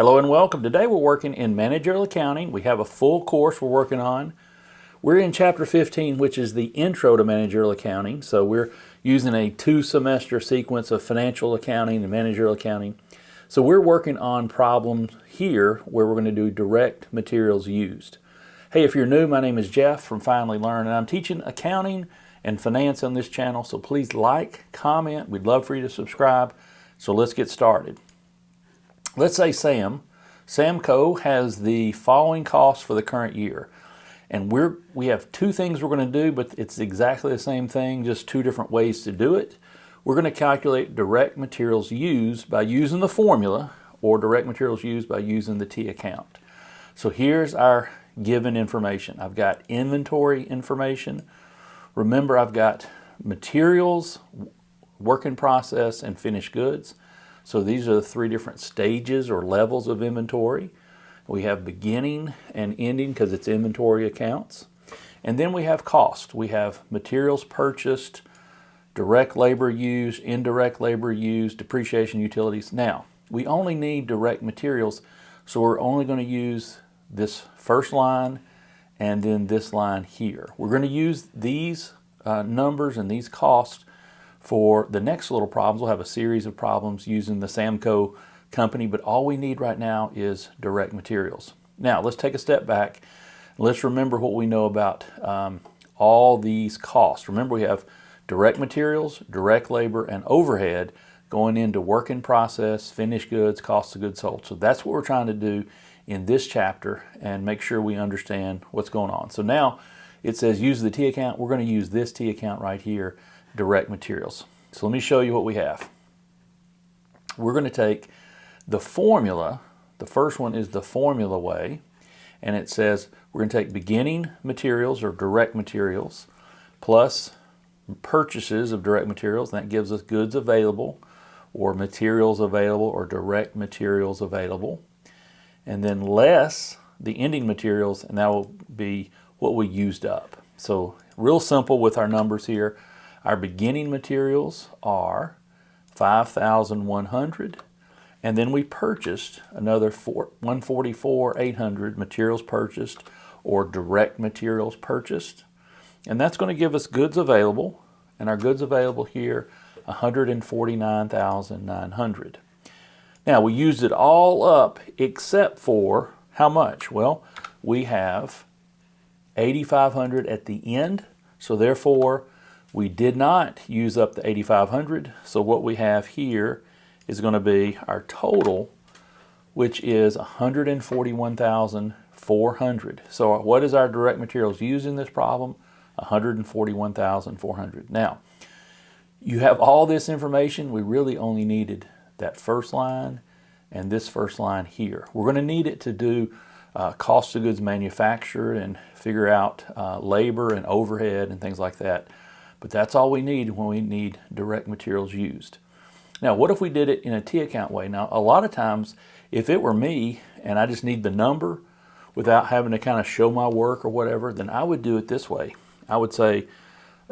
Hello and welcome. Today we're working in managerial accounting. We have a full course we're working on. We're in chapter 15, which is the intro to managerial accounting. So we're using a 2-semester sequence of financial accounting and managerial accounting. So we're working on problems here where we're going to do direct materials used. Hey, if you're new, my name is Jeff from Finally Learn, and I'm teaching accounting and finance on this channel. So please like, comment. We'd love for you to subscribe. So let's get started. Let's say Samco has the following costs for the current year. And we have two things we're going to do, but it's exactly the same thing, just two different ways to do it. We're going to calculate direct materials used by using the formula, or direct materials used by using the T account. So here's our given information. I've got inventory information. Remember, I've got materials, work in process, and finished goods. So these are the three different stages or levels of inventory. We have beginning and ending because it's inventory accounts. And then we have cost. We have materials purchased, direct labor used, indirect labor used, depreciation, utilities. Now, we only need direct materials, so we're only going to use this first line and then this line here. We're going to use these numbers and these costs for the next little problems. We'll have a series of problems using the Samco company, but all we need right now is direct materials. Now, let's take a step back. Let's remember what we know about all these costs. Remember, we have direct materials, direct labor, and overhead going into work in process, finished goods, cost of goods sold. So that's what we're trying to do in this chapter and make sure we understand what's going on. So now it says use the T account. We're going to use this T account right here, direct materials. So let me show you what we have. We're going to take the formula. The first one is the formula way, and it says we're going to take beginning materials or direct materials plus purchases of direct materials, and that gives us goods available or materials available or direct materials available, and then less the ending materials, and that will be what we used up. So real simple with our numbers here. Our beginning materials are 5,100, and then we purchased another 144,800 materials purchased or direct materials purchased, and that's going to give us goods available, and our goods available here 149,900. Now we used it all up except for how much? Well, we have 8,500 at the end, so therefore we did not use up the 8,500. So what we have here is going to be our total, which is 141,400. So what is our direct materials used in this problem? 141,400. Now, you have all this information. We really only needed that first line and this first line here. We're going to need it to do cost of goods manufactured and figure out labor and overhead and things like that. But that's all we need when we need direct materials used. Now, what if we did it in a T account way? Now, a lot of times, if it were me and I just need the number without having to kind of show my work or whatever, then I would do it this way. I would say,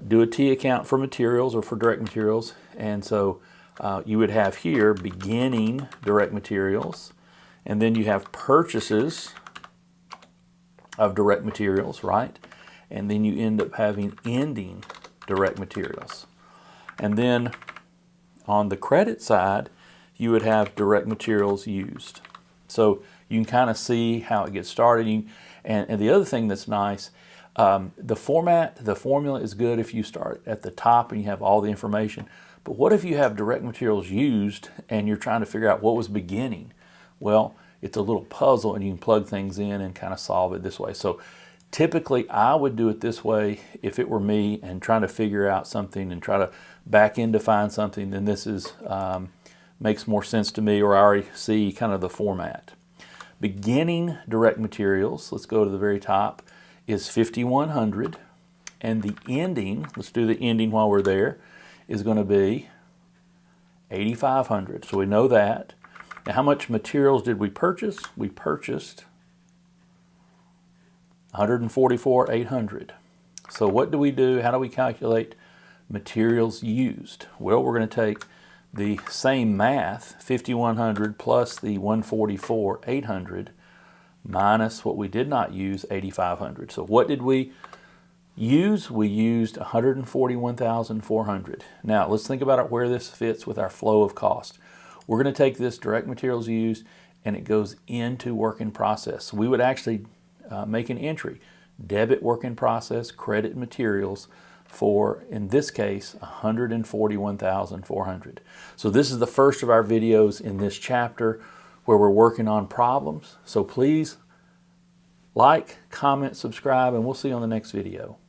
do a T account for materials or for direct materials. And so you would have here beginning direct materials, and then you have purchases of direct materials, right? And then you end up having ending direct materials. And then on the credit side, you would have direct materials used. So you can kind of see how it gets started. And the other thing that's nice, the formula is good if you start at the top and you have all the information. But what if you have direct materials used and you're trying to figure out what was beginning? Well, it's a little puzzle and you can plug things in and kind of solve it this way. So typically, I would do it this way if it were me and trying to figure out something and try to back in to find something, then this is makes more sense to me, or I already see kind of the format. Beginning direct materials, let's go to the very top, is 5,100, and the ending, let's do the ending while we're there, is going to be 8,500. So we know that. Now, how much materials did we purchase? We purchased 144,800. So what do we do? How do we calculate materials used? Well, we're going to take the same math, 5,100 plus the 144,800 minus what we did not use, 8,500. So what did we use? We used 141,400. Now let's think about where this fits with our flow of cost. We're going to take this direct materials used and it goes into work in process. So we would actually make an entry, debit work in process, credit materials, for, in this case, 141,400. So this is the first of our videos in this chapter where we're working on problems. So please like, comment, subscribe, and we'll see you on the next video.